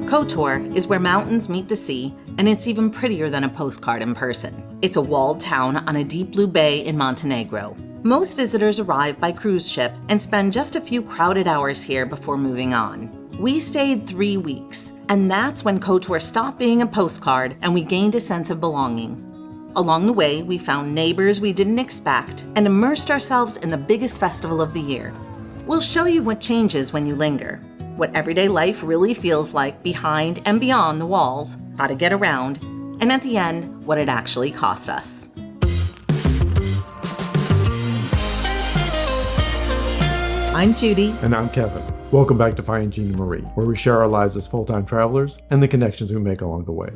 Kotor is where mountains meet the sea, and it's even prettier than a postcard in person. It's a walled town on a deep blue bay in Montenegro. Most visitors arrive by cruise ship and spend just a few crowded hours here before moving on. We stayed 3 weeks, and that's when Kotor stopped being a postcard and we gained a sense of belonging. Along the way, we found neighbors we didn't expect and immersed ourselves in the biggest festival of the year. We'll show you what changes when you linger, what everyday life really feels like behind and beyond the walls, how to get around, and at the end, what it actually cost us. I'm Judy. And I'm Kevin. Welcome back to Finding Gina Marie, where we share our lives as full-time travelers and the connections we make along the way.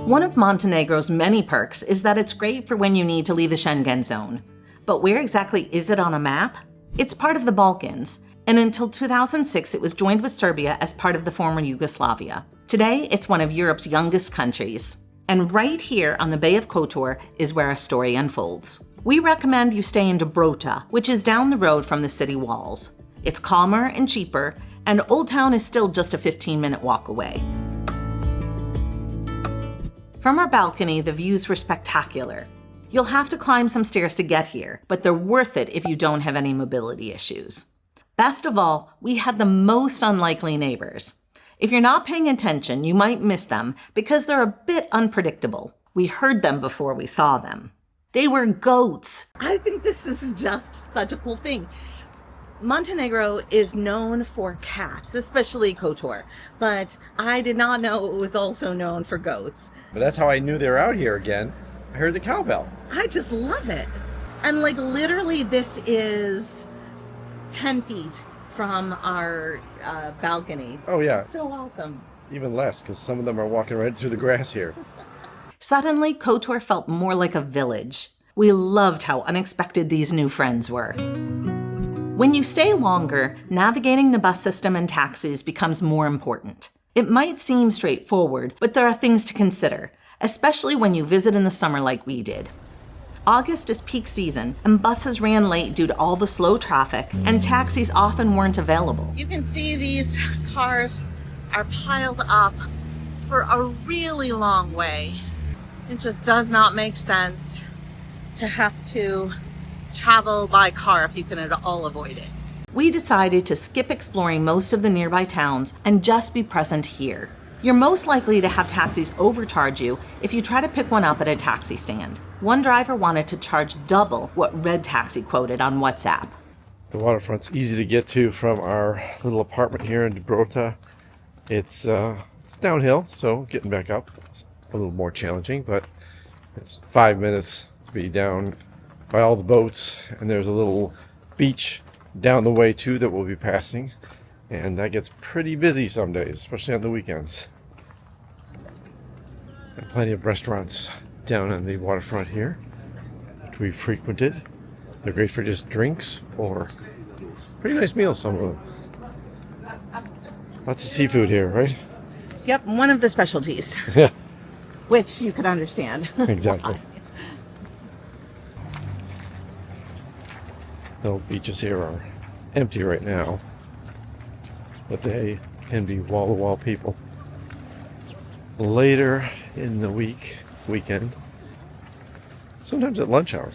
One of Montenegro's many perks is that it's great for when you need to leave the Schengen zone. But where exactly is it on a map? It's part of the Balkans, and until 2006 it was joined with Serbia as part of the former Yugoslavia. Today, it's one of Europe's youngest countries. And right here on the Bay of Kotor is where our story unfolds. We recommend you stay in Dobrota, which is down the road from the city walls. It's calmer and cheaper, and Old Town is still just a 15-minute walk away. From our balcony, the views were spectacular. You'll have to climb some stairs to get here, but they're worth it if you don't have any mobility issues. Best of all, we had the most unlikely neighbors. If you're not paying attention, you might miss them because they're a bit unpredictable. We heard them before we saw them. They were goats. I think this is just such a cool thing. Montenegro is known for cats, especially Kotor, but I did not know it was also known for goats. But that's how I knew they were out here again. I heard the cowbell. I just love it. And literally this is 10 feet from our balcony. Oh yeah. So awesome. Even less, because some of them are walking right through the grass here. Suddenly, Kotor felt more like a village. We loved how unexpected these new friends were. When you stay longer, navigating the bus system and taxis becomes more important. It might seem straightforward, but there are things to consider, especially when you visit in the summer like we did. August is peak season, and buses ran late due to all the slow traffic, and taxis often weren't available. You can see these cars are piled up for a really long way. It just does not make sense to have to travel by car if you can at all avoid it. We decided to skip exploring most of the nearby towns and just be present here. You're most likely to have taxis overcharge you if you try to pick one up at a taxi stand. One driver wanted to charge double what Red Taxi quoted on WhatsApp. The waterfront's easy to get to from our little apartment here in Dobrota. It's downhill, so getting back up is a little more challenging, but it's 5 minutes to be down by all the boats, and there's a little beach down the way too that we'll be passing, and that gets pretty busy some days, especially on the weekends. And plenty of restaurants down on the waterfront here which we frequented. They're great for just drinks or pretty nice meals, some of them. Lots of seafood here, right? Yep, one of the specialties. Yeah. Which you could understand. Exactly. The beaches here are empty right now, but they can be wall-to-wall people. Later in the weekend, sometimes at lunch hour.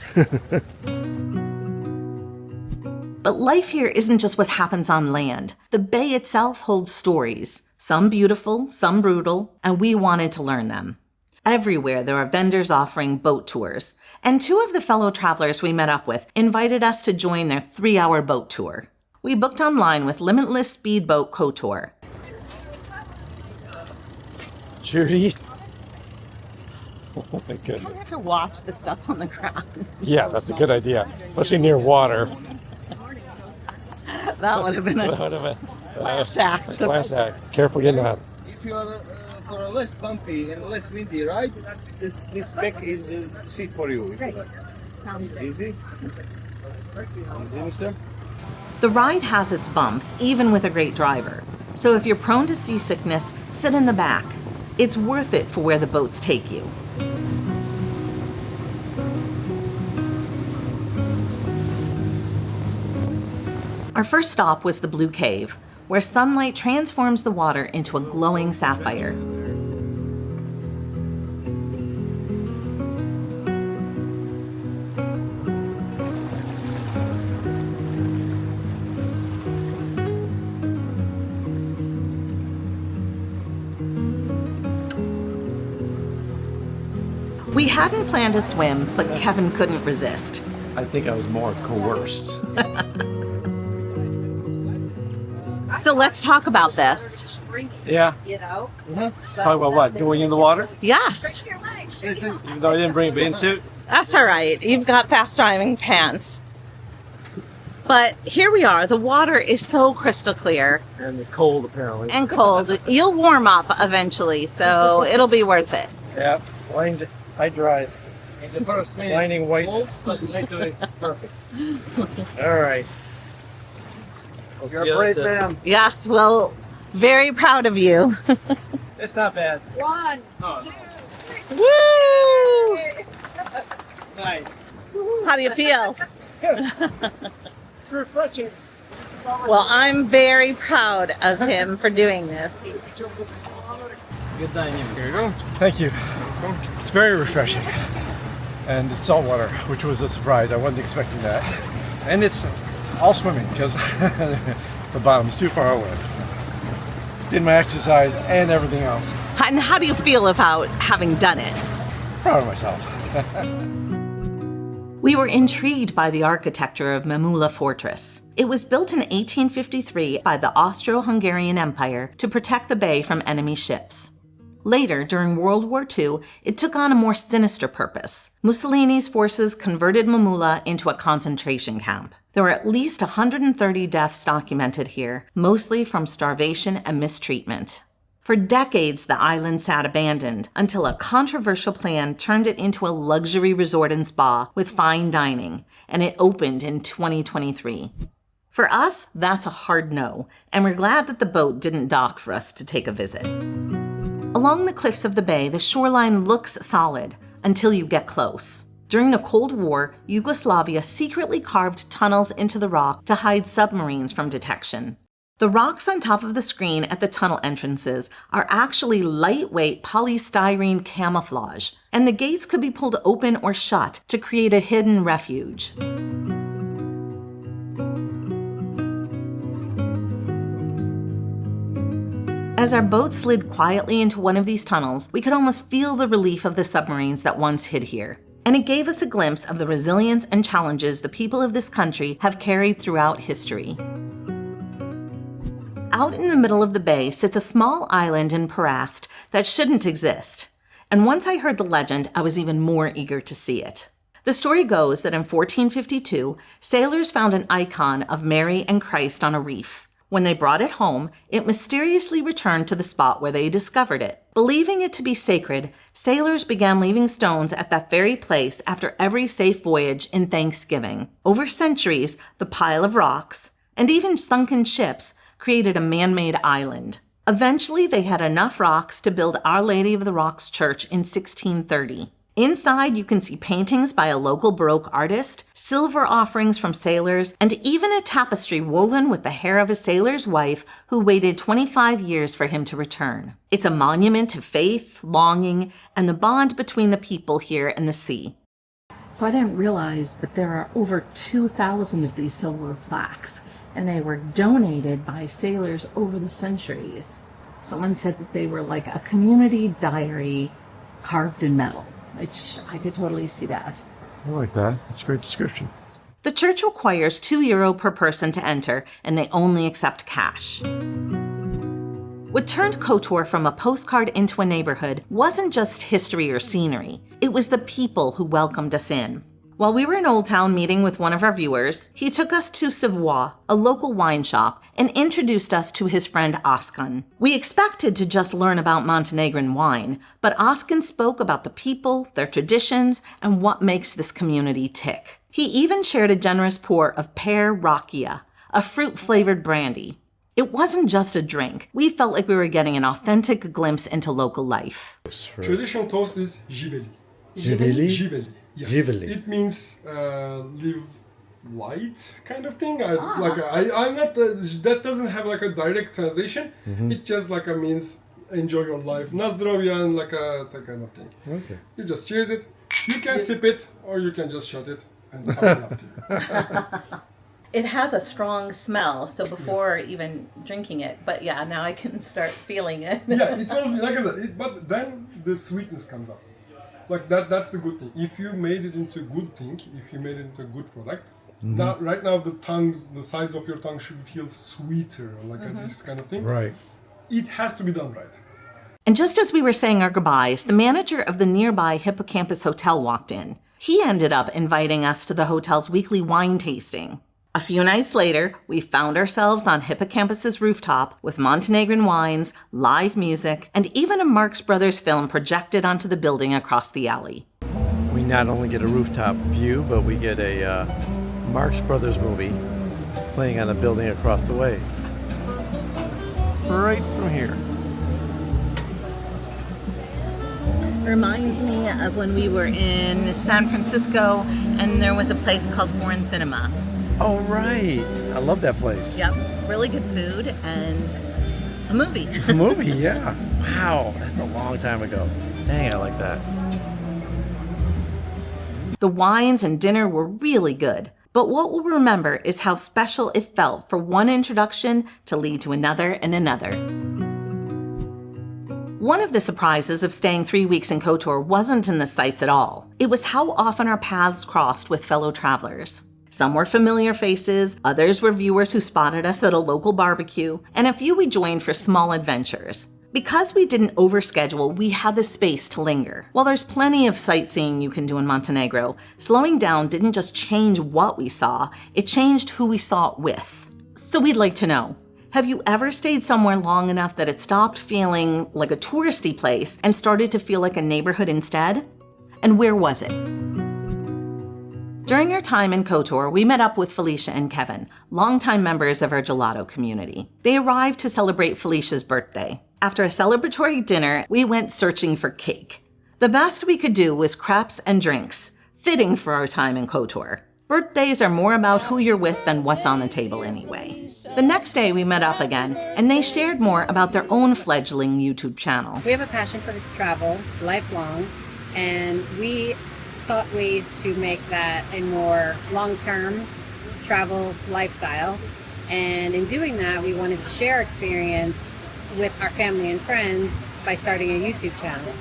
But life here isn't just what happens on land. The bay itself holds stories, some beautiful, some brutal, and we wanted to learn them. Everywhere there are vendors offering boat tours, and two of the fellow travelers we met up with invited us to join their 3-hour boat tour. We booked online with Limitless Speedboat Kotor. Judy? Oh my goodness. I have to watch the stuff on the ground. Yeah, that's a good idea, especially near water. That would have been a class act. Class act. Careful getting out. If you are for a less bumpy and less windy ride, this back is seat for you. Great. Sounds good. Easy, mister? The ride has its bumps, even with a great driver. So if you're prone to seasickness, sit in the back. It's worth it for where the boats take you. Our first stop was the Blue Cave, where sunlight transforms the water into a glowing sapphire. We hadn't planned a swim, but Kevin couldn't resist. I think I was more coerced. So let's talk about this. Yeah. Talk about what? Going in the water? Yes, Even though I didn't bring a bathing suit? that's all right. You've got fast driving pants. But here we are. The water is so crystal clear And the cold, apparently. and cold. You'll warm up eventually, so it'll be worth it. Yeah. High dries. In the first minute, Blinding it's whiteness. cold, but later it's perfect. All right. You're a brave man. Yes, well, very proud of you. It's not bad. One, Oh, Woo! nice. How do you feel? Refreshing. Well, I'm very proud of him for doing this. Good dining. Here you go. Thank you. It's very refreshing. And it's salt water, which was a surprise. I wasn't expecting that. And it's all swimming because the bottom's too far away. Did my exercise and everything else. And how do you feel about having done it? Proud of myself. We were intrigued by the architecture of Mamula Fortress. It was built in 1853 by the Austro-Hungarian Empire to protect the bay from enemy ships. Later, during World War II, it took on a more sinister purpose. Mussolini's forces converted Mamula into a concentration camp. There were at least 130 deaths documented here, mostly from starvation and mistreatment. For decades, the island sat abandoned until a controversial plan turned it into a luxury resort and spa with fine dining, and it opened in 2023. For us, that's a hard no, and we're glad that the boat didn't dock for us to take a visit. Along the cliffs of the bay, the shoreline looks solid until you get close. During the Cold War, Yugoslavia secretly carved tunnels into the rock to hide submarines from detection. The rocks on top of the screen at the tunnel entrances are actually lightweight polystyrene camouflage, and the gates could be pulled open or shut to create a hidden refuge. As our boat slid quietly into one of these tunnels, we could almost feel the relief of the submarines that once hid here. And it gave us a glimpse of the resilience and challenges the people of this country have carried throughout history. Out in the middle of the bay sits a small island in Perast that shouldn't exist. And once I heard the legend, I was even more eager to see it. The story goes that in 1452, sailors found an icon of Mary and Christ on a reef. When they brought it home, it mysteriously returned to the spot where they discovered it. Believing it to be sacred, sailors began leaving stones at that very place after every safe voyage in Thanksgiving. Over centuries, the pile of rocks, and even sunken ships, created a man-made island. Eventually, they had enough rocks to build Our Lady of the Rocks Church in 1630. Inside, you can see paintings by a local Baroque artist, silver offerings from sailors, and even a tapestry woven with the hair of a sailor's wife who waited 25 years for him to return. It's a monument to faith, longing, and the bond between the people here and the sea. So I didn't realize, but there are over 2,000 of these silver plaques, and they were donated by sailors over the centuries. Someone said that they were like a community diary carved in metal, which I could totally see that. I like that. That's a great description. The church requires €2 per person to enter, and they only accept cash. What turned Kotor from a postcard into a neighborhood wasn't just history or scenery. It was the people who welcomed us in. While we were in Old Town meeting with one of our viewers, he took us to Savoie, a local wine shop, and introduced us to his friend Askan. We expected to just learn about Montenegrin wine, but Askan spoke about the people, their traditions, and what makes this community tick. He even shared a generous pour of pear rakia, a fruit-flavored brandy. It wasn't just a drink. We felt like we were getting an authentic glimpse into local life. Traditional toast is jiveli. Jiveli? Jiveli. Yes. Jiveli. It means live light kind of thing. I'm not that doesn't have like a direct translation. It just like means enjoy your life, nazdrovia, and like that kind of thing. Okay. You just cheers it. You can sip it or you can just shut it and top it up to you. It has a strong smell, so before even drinking it, but yeah, now I can start feeling it. Yeah, it will be like I said, but then the sweetness comes up. Like that's the good thing. If you made it into a good thing, if you made it into a good product, right now the sides of your tongue should feel sweeter, like this kind of thing. Right. It has to be done right. And just as we were saying our goodbyes, the manager of the nearby Hippocampus Hotel walked in. He ended up inviting us to the hotel's weekly wine tasting. A few nights later, we found ourselves on Hippocampus's rooftop with Montenegrin wines, live music, and even a Marx Brothers film projected onto the building across the alley. We not only get a rooftop view, but we get a Marx Brothers movie playing on a building across the way. Right from here. Reminds me of when we were in San Francisco and there was a place called Foreign Cinema. Oh, right. I love that place. Yep, really good food and a movie. A movie, yeah. Wow, that's a long time ago. Dang, I like that. The wines and dinner were really good, but what we'll remember is how special it felt for one introduction to lead to another and another. One of the surprises of staying 3 weeks in Kotor wasn't in the sights at all. It was how often our paths crossed with fellow travelers. Some were familiar faces, others were viewers who spotted us at a local barbecue, and a few we joined for small adventures. Because we didn't overschedule, we had the space to linger. While there's plenty of sightseeing you can do in Montenegro, slowing down didn't just change what we saw, it changed who we saw it with. So we'd like to know, have you ever stayed somewhere long enough that it stopped feeling like a touristy place and started to feel like a neighborhood instead? And where was it? During our time in Kotor, we met up with Felicia and Kevin, longtime members of our gelato community. They arrived to celebrate Felicia's birthday. After a celebratory dinner, we went searching for cake. The best we could do was crepes and drinks, fitting for our time in Kotor. Birthdays are more about who you're with than what's on the table anyway. The next day we met up again, and they shared more about their own fledgling YouTube channel. We have a passion for travel, lifelong, and we sought ways to make that a more long-term travel lifestyle. And in doing that, we wanted to share experience with our family and friends by starting a YouTube channel.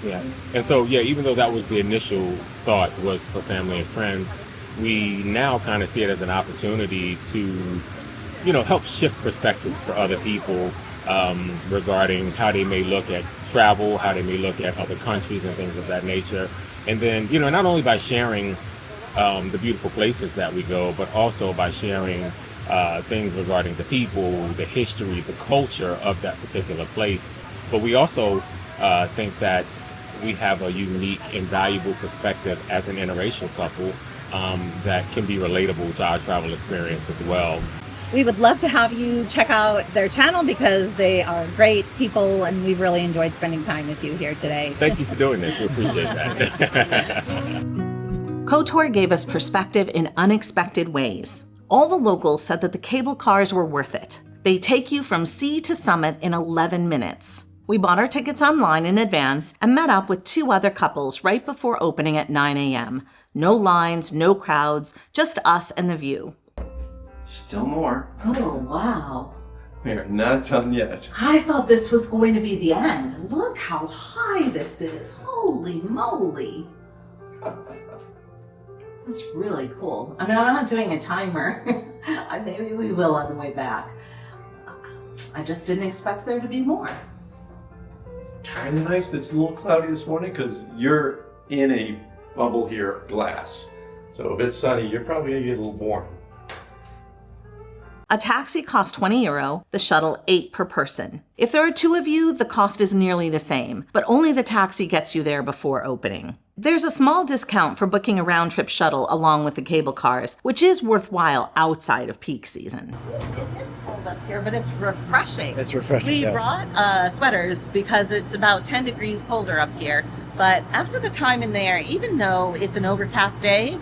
Yeah. And so, yeah, even though that was the initial thought was for family and friends, we now kind of see it as an opportunity to, help shift perspectives for other people regarding how they may look at travel, how they may look at other countries and things of that nature. And then, not only by sharing the beautiful places that we go, but also by sharing things regarding the people, the history, the culture of that particular place. But we also think that we have a unique and valuable perspective as an interracial couple that can be relatable to our travel experience as well. We would love to have you check out their channel because they are great people and we've really enjoyed spending time with you here today. Thank you for doing this. We appreciate that. Kotor gave us perspective in unexpected ways. All the locals said that the cable cars were worth it. They take you from sea to summit in 11 minutes. We bought our tickets online in advance and met up with 2 other couples right before opening at 9 a.m. No lines, no crowds, just us and the view. Still more. Oh, wow. We are not done yet. I thought this was going to be the end. Look how high this is. Holy moly. That's really cool. I mean, I'm not doing a timer. Maybe we will on the way back. I just didn't expect there to be more. It's kind of nice that it's a little cloudy this morning because you're in a bubble here of glass. So if it's sunny, you're probably going to get a little warm. A taxi costs €20, the shuttle $8 per person. If there are 2 of you, the cost is nearly the same, but only the taxi gets you there before opening. There's a small discount for booking a round-trip shuttle along with the cable cars, which is worthwhile outside of peak season. It is cold up here, but it's refreshing. It's refreshing, We yes. brought sweaters because it's about 10 degrees colder up here. But after the time in there, even though it's an overcast day,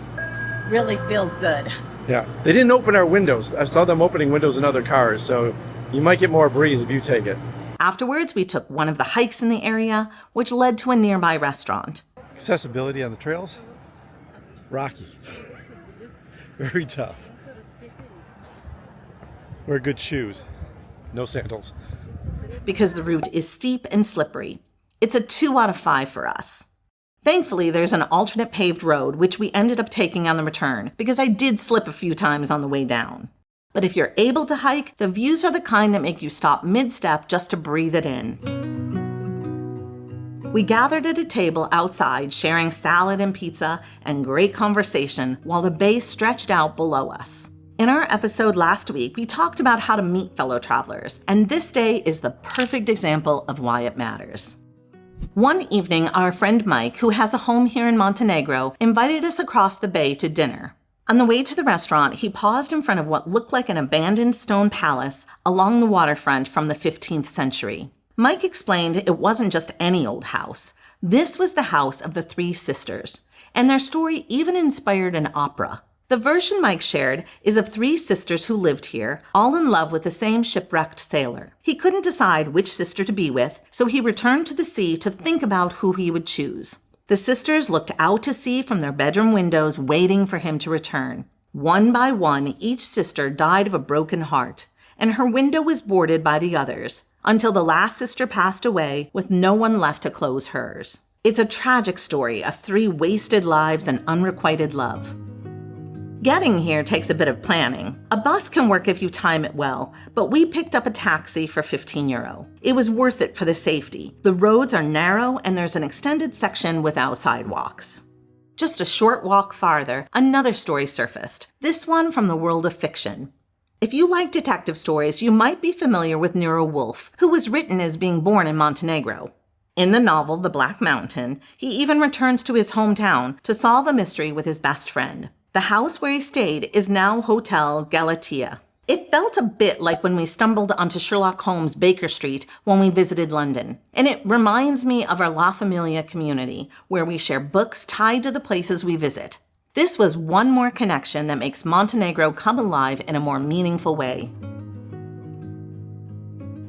really feels good. Yeah, they didn't open our windows. I saw them opening windows in other cars, so you might get more breeze if you take it. Afterwards, we took one of the hikes in the area, which led to a nearby restaurant. Accessibility on the trails? Rocky. Very tough. Wear good shoes. No sandals. Because the route is steep and slippery. It's a 2 out of 5 for us. Thankfully, there's an alternate paved road, which we ended up taking on the return, because I did slip a few times on the way down. But if you're able to hike, the views are the kind that make you stop mid-step just to breathe it in. We gathered at a table outside, sharing salad and pizza and great conversation while the bay stretched out below us. In our episode last week, we talked about how to meet fellow travelers, and this day is the perfect example of why it matters. One evening, our friend Mike, who has a home here in Montenegro, invited us across the bay to dinner. On the way to the restaurant, he paused in front of what looked like an abandoned stone palace along the waterfront from the 15th century. Mike explained it wasn't just any old house. This was the house of the 3 sisters, and their story even inspired an opera. The version Mike shared is of 3 sisters who lived here, all in love with the same shipwrecked sailor. He couldn't decide which sister to be with, so he returned to the sea to think about who he would choose. The sisters looked out to sea from their bedroom windows, waiting for him to return. One by one, each sister died of a broken heart, and her window was boarded by the others, until the last sister passed away with no one left to close hers. It's a tragic story of 3 wasted lives and unrequited love. Getting here takes a bit of planning. A bus can work if you time it well, but we picked up a taxi for €15. It was worth it for the safety. The roads are narrow and there's an extended section without sidewalks. Just a short walk farther, another story surfaced, this one from the world of fiction. If you like detective stories, you might be familiar with Nero Wolfe, who was written as being born in Montenegro. In the novel The Black Mountain, he even returns to his hometown to solve a mystery with his best friend. The house where he stayed is now Hotel Galatea. It felt a bit like when we stumbled onto Sherlock Holmes' Baker Street when we visited London. And it reminds me of our La Familia community, where we share books tied to the places we visit. This was one more connection that makes Montenegro come alive in a more meaningful way.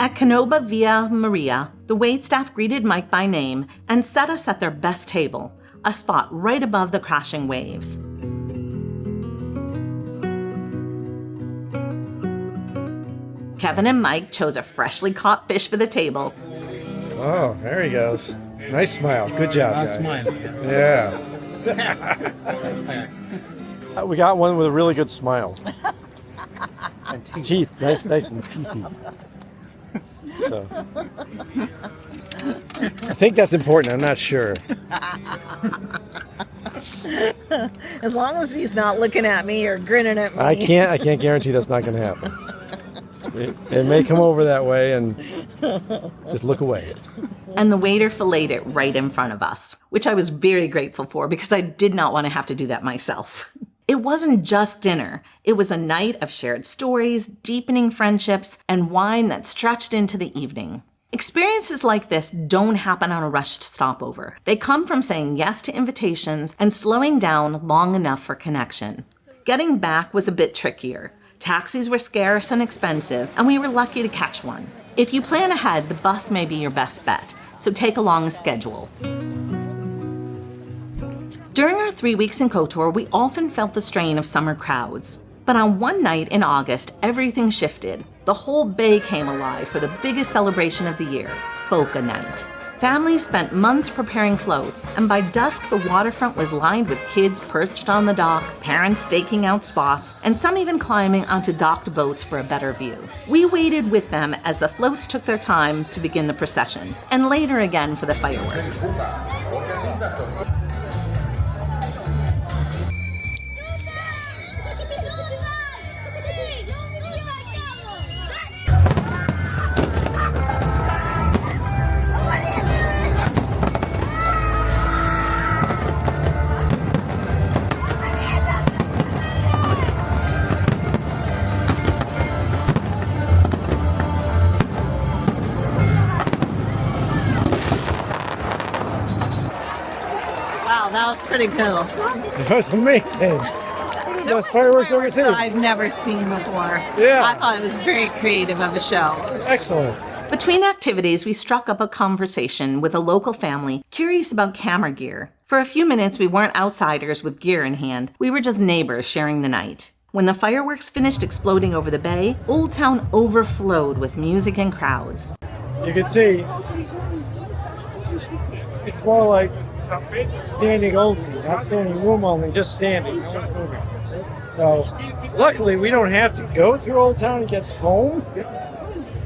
At Canova Via Maria, the waitstaff greeted Mike by name and set us at their best table, a spot right above the crashing waves. Kevin and Mike chose a freshly caught fish for the table. Oh, there he goes. Nice smile. Good job, guy. Smile. Yeah. We got one with a really good smile. And teeth. Nice and teethy. So. I think that's important. I'm not sure. As long as he's not looking at me or grinning at me. I can't guarantee that's not going to happen. It may come over that way, and just look away. And the waiter filleted it right in front of us, which I was very grateful for because I did not want to have to do that myself. It wasn't just dinner. It was a night of shared stories, deepening friendships, and wine that stretched into the evening. Experiences like this don't happen on a rushed stopover. They come from saying yes to invitations and slowing down long enough for connection. Getting back was a bit trickier. Taxis were scarce and expensive, and we were lucky to catch one. If you plan ahead, the bus may be your best bet, so take along a schedule. During our 3 weeks in Kotor, we often felt the strain of summer crowds. But on one night in August, everything shifted. The whole bay came alive for the biggest celebration of the year, Boka Night. Families spent months preparing floats, and by dusk the waterfront was lined with kids perched on the dock, parents staking out spots, and some even climbing onto docked boats for a better view. We waited with them as the floats took their time to begin the procession, and later again for the fireworks. Wow, that was pretty cool. It was amazing. best fireworks I've ever seen. That I've never seen before. Yeah. I thought it was very creative of a show. Excellent. Between activities, we struck up a conversation with a local family curious about camera gear. For a few minutes, we weren't outsiders with gear in hand. We were just neighbors sharing the night. When the fireworks finished exploding over the bay, Old Town overflowed with music and crowds. You can see it's more like standing only, not standing room only, just standing. So luckily we don't have to go through Old Town to get home.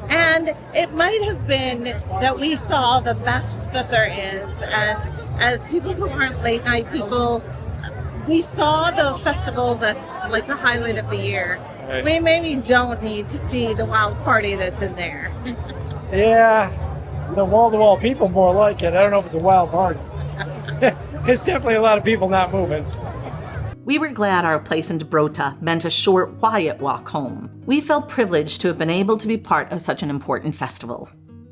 And it might have been that we saw the best that there is. And as people who aren't late night people, we saw the festival that's like the highlight of the year. Right. We maybe don't need to see the wild party that's in there. Yeah, the wall-to-wall people more like it. I don't know if it's a wild party. It's definitely a lot of people not moving. We were glad our place in Dobrota meant a short, quiet walk home. We felt privileged to have been able to be part of such an important festival.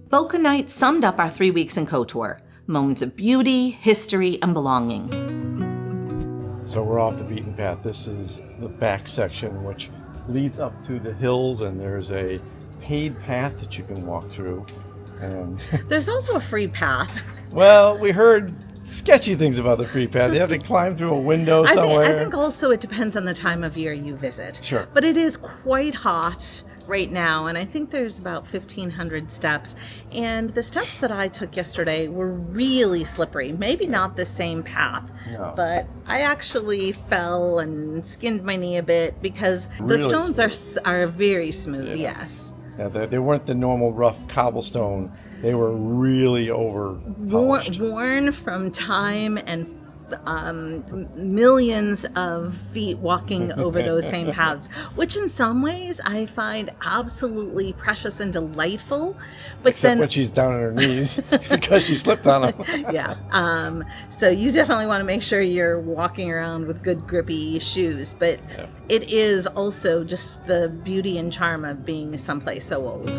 Boka Night summed up our 3 weeks in Kotor. Moments of beauty, history, and belonging. So we're off the beaten path. This is the back section, which leads up to the hills, and there's a paid path that you can walk through. And There's also a free path. well, we heard sketchy things about the free path. You have to climb through a window somewhere. I think also it depends on the time of year you visit. Sure. But it is quite hot right now, and I think there's about 1,500 steps. And the steps that I took yesterday were really slippery. Maybe not the same path, No. but I actually fell and skinned my knee a bit because the Really stones are very smooth, Yeah. yes. Yeah, they weren't the normal rough cobblestone. They were really over polished. Worn from time and millions of feet walking over those same paths, which in some ways I find absolutely precious and delightful. But Except then, when she's down on her knees because she slipped on them. yeah. So you definitely want to make sure you're walking around with good grippy shoes. But Yeah. it is also just the beauty and charm of being someplace so old.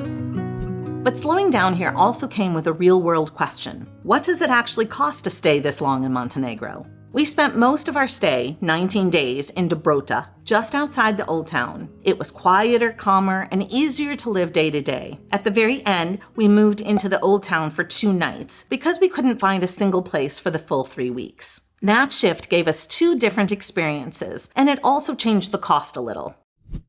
But slowing down here also came with a real-world question. What does it actually cost to stay this long in Montenegro? We spent most of our stay, 19 days, in Dobrota, just outside the Old Town. It was quieter, calmer, and easier to live day to day. At the very end, we moved into the Old Town for 2 nights because we couldn't find a single place for the full 3 weeks. That shift gave us 2 different experiences, and it also changed the cost a little.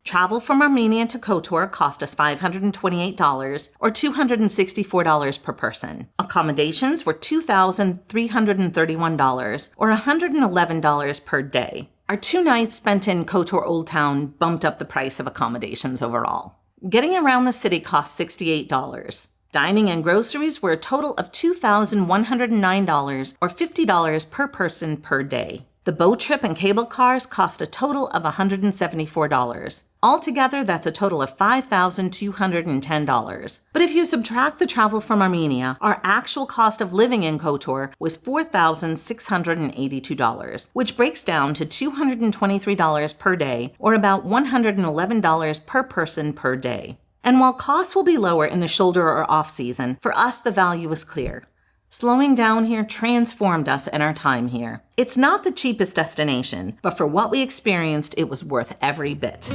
Travel from Armenia to Kotor cost us $528 or $264 per person. Accommodations were $2,331 or $111 per day. Our 2 nights spent in Kotor Old Town bumped up the price of accommodations overall. Getting around the city cost $68. Dining and groceries were a total of $2,109 or $50 per person per day. The boat trip and cable cars cost a total of $174. Altogether, that's a total of $5,210. But if you subtract the travel from Armenia, our actual cost of living in Kotor was $4,682, which breaks down to $223 per day, or about $111 per person per day. And while costs will be lower in the shoulder or off season, for us the value is clear. Slowing down here transformed us in our time here. It's not the cheapest destination, but for what we experienced, it was worth every bit.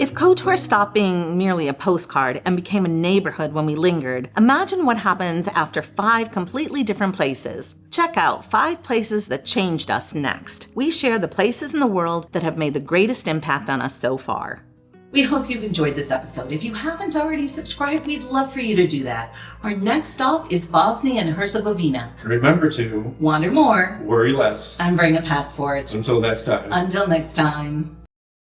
If Kotor stopped being merely a postcard and became a neighborhood when we lingered, imagine what happens after 5 completely different places. Check out 5 places that changed us next. We share the places in the world that have made the greatest impact on us so far. We hope you've enjoyed this episode. If you haven't already subscribed, we'd love for you to do that. Our next stop is Bosnia and Herzegovina. Remember to Wander more worry less. and bring a passport. Until next time. Until next time.